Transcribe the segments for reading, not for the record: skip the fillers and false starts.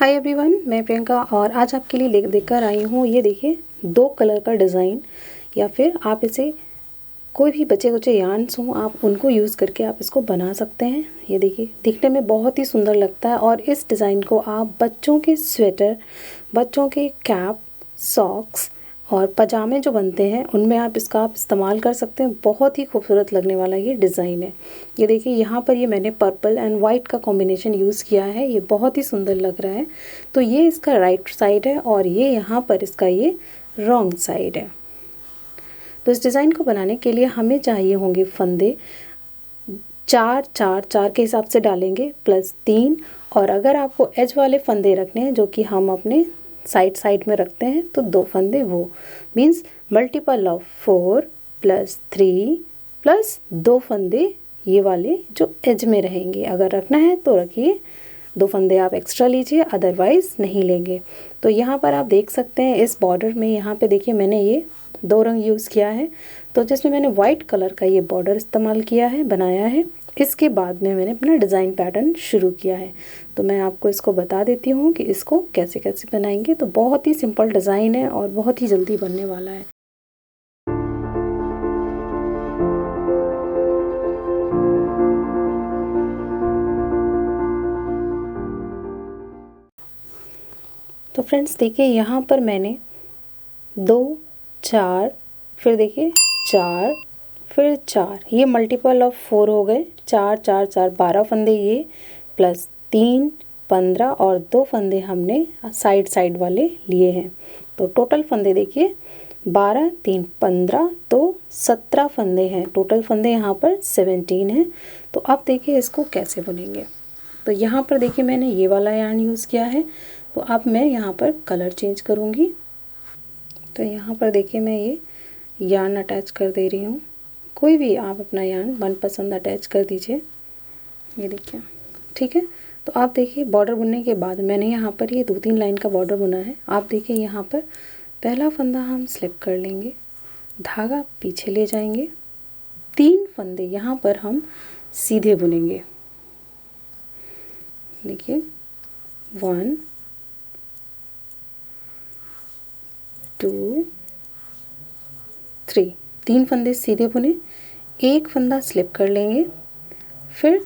Hi everyone, मैं प्रियंका और आज आपके लिए लेकर आई हूँ। ये देखिए, 2 कलर का डिज़ाइन, या फिर आप इसे कोई भी बचे कुचे यार्न्स हों आप उनको यूज़ करके आप इसको बना सकते हैं। ये देखिए, दिखने में बहुत ही सुंदर लगता है और इस डिज़ाइन को आप बच्चों के स्वेटर, बच्चों के कैप, सॉक्स और पजामे जो बनते हैं उनमें आप इसका इस्तेमाल कर सकते हैं। बहुत ही खूबसूरत लगने वाला ये डिज़ाइन है। ये देखिए, यहाँ पर ये मैंने पर्पल एंड वाइट का कॉम्बिनेशन यूज़ किया है। ये बहुत ही सुंदर लग रहा है। तो ये इसका राइट साइड है और ये यहाँ पर इसका ये रॉन्ग साइड है। तो इस डिज़ाइन को बनाने के लिए हमें चाहिए होंगे फंदे 4 4 4 के हिसाब से डालेंगे प्लस 3, और अगर आपको एज वाले फंदे रखने हैं जो कि हम अपने साइड में रखते हैं तो 2 फंदे, वो means multiple of 4 plus 3 plus 2 फंदे ये वाले जो एज में रहेंगे। अगर रखना है तो रखिए, 2 फंदे आप एक्स्ट्रा लीजिए, अदरवाइज़ नहीं लेंगे। तो यहाँ पर आप देख सकते हैं इस बॉर्डर में, यहाँ पे देखिए मैंने ये 2 रंग यूज़ किया है। तो जिसमें मैंने वाइट कलर का ये बॉर्डर इस्तेमाल किया है, बनाया है। इसके बाद में मैंने अपना डिज़ाइन पैटर्न शुरू किया है। तो मैं आपको इसको बता देती हूँ कि इसको कैसे कैसे बनाएंगे। तो बहुत ही सिंपल डिज़ाइन है और बहुत ही जल्दी बनने वाला है। तो फ्रेंड्स देखिए, यहाँ पर मैंने 2 4 फिर देखिए 4 फिर 4, ये मल्टीपल ऑफ 4 हो गए। 4 4 4 12 फंदे ये, प्लस 3 15 और 2 फंदे हमने साइड वाले लिए हैं। तो टोटल फंदे देखिए 12 3 15, तो 17 फंदे हैं। टोटल फंदे यहाँ पर 17 हैं। तो अब देखिए इसको कैसे बुनेंगे। तो यहाँ पर देखिए मैंने ये वाला यार्न यूज़ किया है। तो अब मैं यहाँ पर कलर चेंज करूँगी। तो यहाँ पर देखिए मैं ये यार्न अटैच कर दे रही हूँ। कोई भी आप अपना यार्न मनपसंद अटैच कर दीजिए। ये देखिए, ठीक है। तो आप देखिए बॉर्डर बुनने के बाद मैंने यहाँ पर ये 2-3 लाइन का बॉर्डर बुना है। आप देखिए यहाँ पर पहला फंदा हम स्लिप कर लेंगे, धागा पीछे ले जाएंगे, 3 फंदे यहाँ पर हम सीधे बुनेंगे। देखिए 1 2 3, 3 फंदे सीधे बुने, एक फंदा स्लिप कर लेंगे, फिर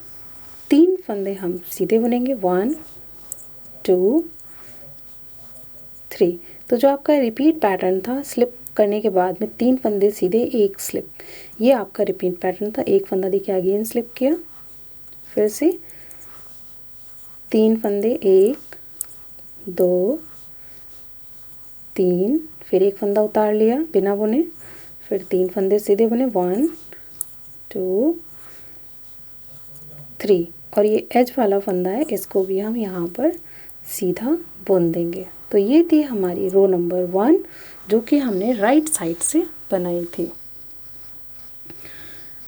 3 फंदे हम सीधे बुनेंगे। 1 2 3। तो जो आपका रिपीट पैटर्न था, स्लिप करने के बाद में 3 फंदे सीधे, एक स्लिप, ये आपका रिपीट पैटर्न था। एक फंदा देखिए अगेन स्लिप किया, फिर से 3 फंदे, 1 2 3, फिर एक फंदा उतार लिया बिना बुने, फिर 3 फंदे सीधे बुने। 1 2 3, और ये एज वाला फंदा है, इसको भी हम यहाँ पर सीधा बुन देंगे। तो ये थी हमारी रो नंबर 1 जो कि हमने राइट साइड से बनाई थी।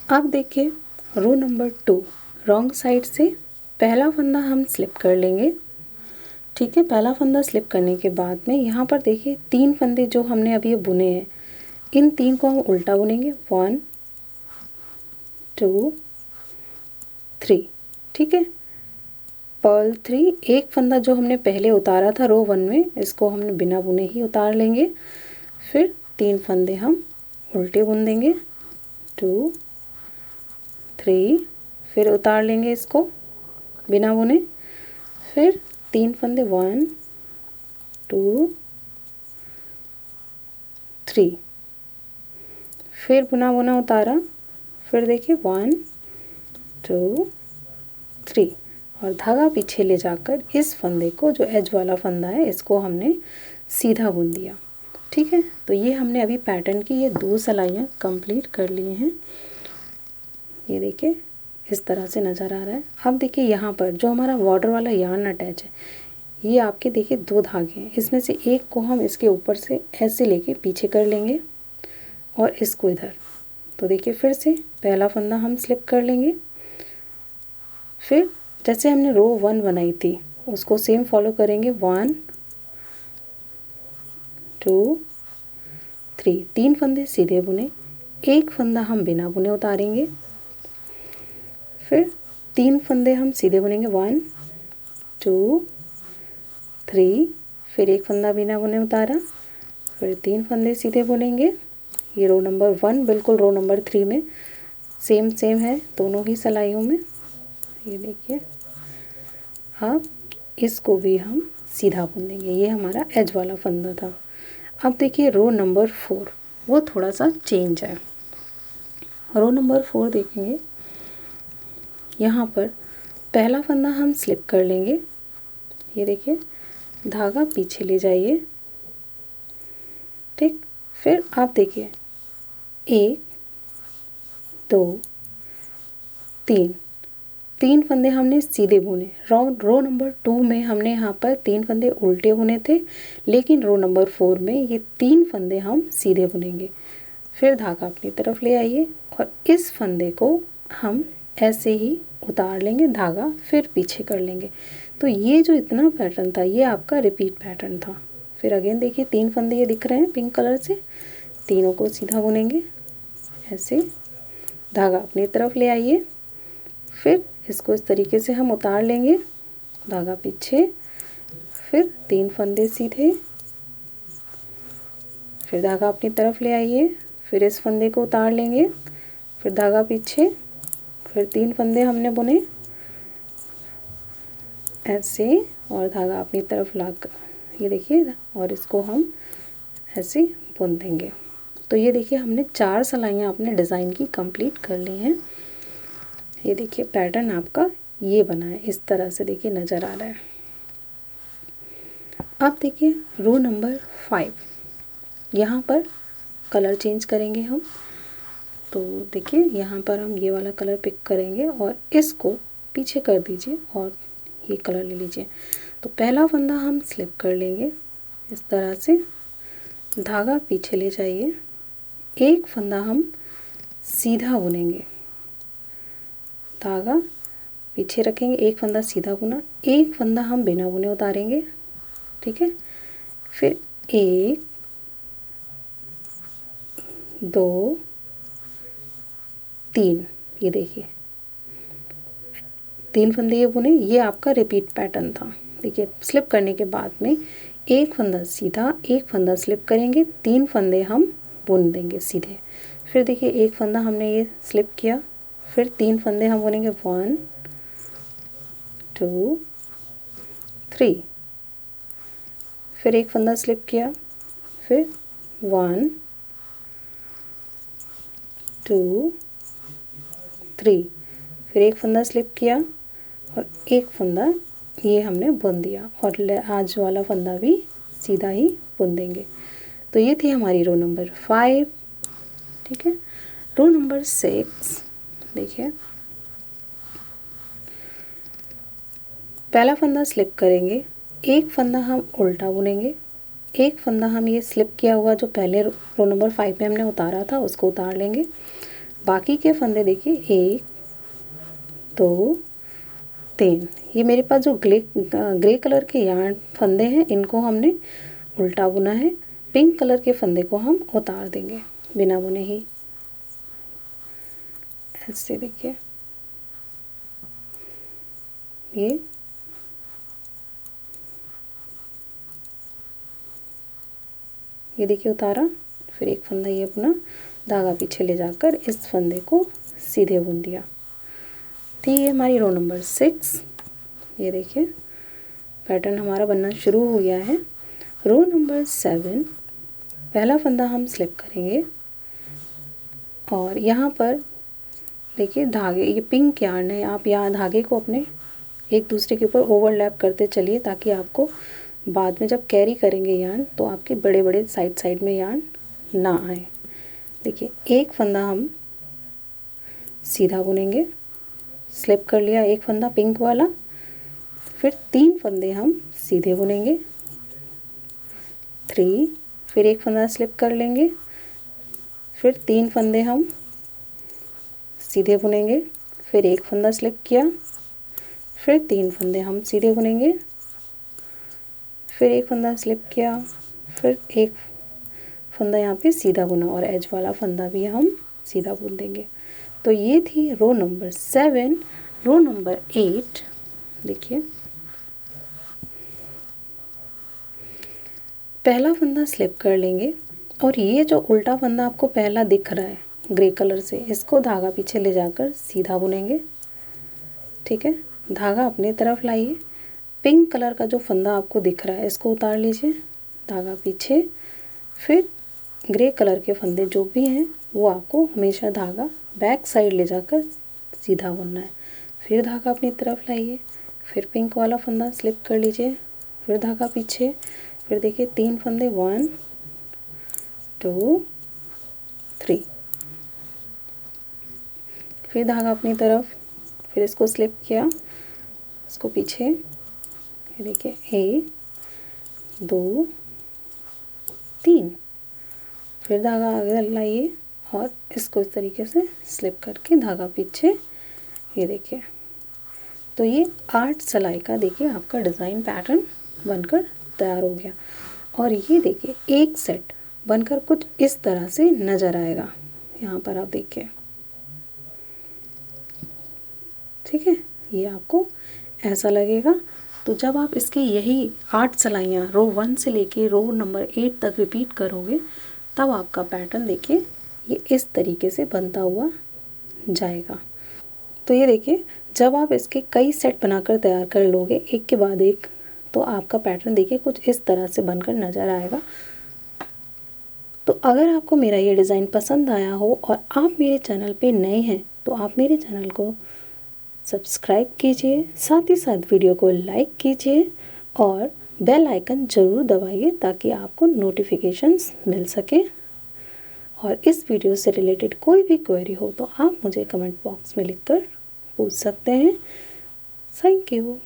अब देखिए रो नंबर 2 रॉन्ग साइड से पहला फंदा हम स्लिप कर लेंगे। ठीक है, पहला फंदा स्लिप करने के बाद में यहाँ पर देखिए 3 फंदे जो हमने अभी बुने हैं, इन 3 को हम उल्टा बुनेंगे। 1 2 3, ठीक है। पर्ल 3, एक फंदा जो हमने पहले उतारा था रो 1 में, इसको हमने बिना बुने ही उतार लेंगे। फिर 3 फंदे हम उल्टे बुन देंगे। 2 3, फिर उतार लेंगे इसको बिना बुने, फिर 3 फंदे 1 2 3, फिर बुना बुना उतारा, फिर देखिए 1 2 3, और धागा पीछे ले जाकर इस फंदे को, जो एज वाला फंदा है, इसको हमने सीधा बुन दिया। ठीक है, तो ये हमने अभी पैटर्न की ये 2 सिलाइयाँ कंप्लीट कर ली हैं। ये देखिए इस तरह से नज़र आ रहा है। अब देखिए यहाँ पर जो हमारा बॉर्डर वाला यार्न अटैच है, ये आपके देखिए 2 धागे हैं। इसमें से एक को हम इसके ऊपर से ऐसे लेके पीछे कर लेंगे और इसको इधर। तो देखिए फिर से पहला फंदा हम स्लिप कर लेंगे, फिर जैसे हमने रो 1 बनाई थी उसको सेम फॉलो करेंगे। 1 2 3, 3 फंदे सीधे बुने, एक फंदा हम बिना बुने उतारेंगे, फिर 3 फंदे हम सीधे बुनेंगे। 1 2 3, फिर एक फंदा बिना बुने उतारा, फिर 3 फंदे सीधे बुनेंगे। ये रो नंबर 1 बिल्कुल रो नंबर 3 में सेम है दोनों ही सिलाइयों में। ये देखिए, अब इसको भी हम सीधा बुन देंगे। ये हमारा एज वाला फंदा था। अब देखिए रो नंबर 4 वो थोड़ा सा चेंज है। रो नंबर 4 देखेंगे, यहाँ पर पहला फंदा हम स्लिप कर लेंगे। ये देखिए, धागा पीछे ले जाइए, ठीक। फिर आप देखिए 1 2 3 फंदे हमने सीधे बुने। रो नंबर 2 में हमने यहाँ पर 3 फंदे उल्टे बुने थे, लेकिन रो नंबर 4 में ये 3 फंदे हम सीधे बुनेंगे। फिर धागा अपनी तरफ ले आइए और इस फंदे को हम ऐसे ही उतार लेंगे, धागा फिर पीछे कर लेंगे। तो ये जो इतना पैटर्न था ये आपका रिपीट पैटर्न था। फिर अगेन देखिए 3 फंदे ये दिख रहे हैं पिंक कलर से, तीनों को सीधा बुनेंगे ऐसे। धागा अपनी तरफ ले आइए, फिर इसको इस तरीके से हम उतार लेंगे, धागा पीछे, फिर 3 फंदे सीधे, फिर धागा अपनी तरफ ले आइए, फिर इस फंदे को उतार लेंगे, फिर धागा पीछे, फिर 3 फंदे हमने बुने ऐसे और धागा अपनी तरफ लाकर ये देखिए, और इसको हम ऐसे बुन देंगे। तो ये देखिए हमने 4 सिलाइयाँ अपने डिज़ाइन की कंप्लीट कर ली हैं। ये देखिए पैटर्न आपका ये बना है, इस तरह से देखिए नज़र आ रहा है। अब देखिए रो नंबर 5, यहाँ पर कलर चेंज करेंगे हम। तो देखिए यहाँ पर हम ये वाला कलर पिक करेंगे और इसको पीछे कर दीजिए और ये कलर ले लीजिए। तो पहला फंदा हम स्लिप कर लेंगे इस तरह से, धागा पीछे ले जाइए, एक फंदा हम सीधा बुनेंगे, धागा पीछे रखेंगे, एक फंदा सीधा बुना, एक फंदा हम बिना बुने उतारेंगे, ठीक है। फिर 1 2 3, ये देखिए 3 फंदे ये बुने। ये आपका रिपीट पैटर्न था। देखिए स्लिप करने के बाद में एक फंदा सीधा, एक फंदा स्लिप करेंगे, 3 फंदे हम बुन देंगे सीधे। फिर देखिए एक फंदा हमने ये स्लिप किया, फिर 3 फंदे हम बुनेंगे 1 2 3, फिर एक फंदा स्लिप किया, फिर 1 2 3, फिर एक फंदा स्लिप किया और एक फंदा ये हमने बुन दिया और आज वाला फंदा भी सीधा ही बुन देंगे। तो ये थी हमारी रो नंबर 5, ठीक है। रो नंबर 6 देखिए, पहला फंदा स्लिप करेंगे, एक फंदा हम उल्टा बुनेंगे, एक फंदा हम ये स्लिप किया हुआ जो पहले रो नंबर 5 में हमने उतारा था उसको उतार लेंगे। बाकी के फंदे देखिए 1 2 3, ये मेरे पास जो ग्रे कलर के यार्न फंदे हैं इनको हमने उल्टा बुना है, पिंक कलर के फंदे को हम उतार देंगे बिना बुने ही ऐसे। देखिए ये देखिए उतारा, फिर एक फंदा ये अपना धागा पीछे ले जाकर इस फंदे को सीधे बुन दिया। ठीक है, हमारी रो नंबर 6। ये देखिए पैटर्न हमारा बनना शुरू हो गया है। रो नंबर 7, पहला फंदा हम स्लिप करेंगे और यहाँ पर देखिए धागे, ये पिंक यार्न है, आप यहाँ धागे को अपने एक दूसरे के ऊपर ओवरलैप करते चलिए ताकि आपको बाद में जब कैरी करेंगे यार्न तो आपके बड़े बड़े साइड में यार्न ना आए। देखिए एक फंदा हम सीधा बुनेंगे, स्लिप कर लिया एक फंदा पिंक वाला, फिर 3 फंदे हम सीधे बुनेंगे 3, फिर एक फंदा स्लिप कर लेंगे, फिर 3 फंदे हम सीधे बुनेंगे, फिर एक फंदा स्लिप किया, फिर 3 फंदे हम सीधे बुनेंगे, फिर एक फंदा स्लिप किया, फिर एक फंदा यहाँ पे सीधा बुना और एज वाला फंदा भी हम सीधा बुन देंगे। तो ये थी रो नंबर 7। रो नंबर 8 देखिए, पहला फंदा स्लिप कर लेंगे और ये जो उल्टा फंदा आपको पहला दिख रहा है ग्रे कलर से, इसको धागा पीछे ले जाकर सीधा बुनेंगे। ठीक है, धागा अपनी तरफ लाइए। पिंक कलर का जो फंदा आपको दिख रहा है इसको उतार लीजिए, धागा पीछे। फिर ग्रे कलर के फंदे जो भी हैं वो आपको हमेशा धागा बैक साइड ले जाकर सीधा बुनना है। फिर धागा अपनी तरफ लाइए, फिर पिंक वाला फंदा स्लिप कर लीजिए, फिर धागा पीछे। फिर देखिए 3 फंदे, 1 2 3। फिर धागा अपनी तरफ, फिर इसको स्लिप किया, इसको पीछे। ये देखिए 1 2 3। फिर धागा आगे लाइए और इसको इस तरीके से स्लिप करके धागा पीछे। ये देखिए, तो ये 8 सिलाई का देखिए आपका डिज़ाइन पैटर्न बनकर तैयार हो गया। और ये देखिए एक सेट बनकर कुछ इस तरह से नज़र आएगा। यहाँ पर आप देखिए, ठीक है, ये आपको ऐसा लगेगा। तो जब आप इसके यही 8 सिलाइयाँ रो 1 से लेके रो नंबर 8 तक रिपीट करोगे तब आपका पैटर्न देखिए ये इस तरीके से बनता हुआ जाएगा। तो ये देखिए, जब आप इसके कई सेट बनाकर तैयार कर लोगे एक के बाद एक, तो आपका पैटर्न देखिए कुछ इस तरह से बनकर नज़र आएगा। तो अगर आपको मेरा ये डिज़ाइन पसंद आया हो और आप मेरे चैनल पे नए हैं तो आप मेरे चैनल को सब्सक्राइब कीजिए, साथ ही साथ वीडियो को लाइक कीजिए और बेल आइकन ज़रूर दबाइए ताकि आपको नोटिफिकेशंस मिल सके। और इस वीडियो से रिलेटेड कोई भी क्वेरी हो तो आप मुझे कमेंट बॉक्स में लिखकर पूछ सकते हैं। Thank you.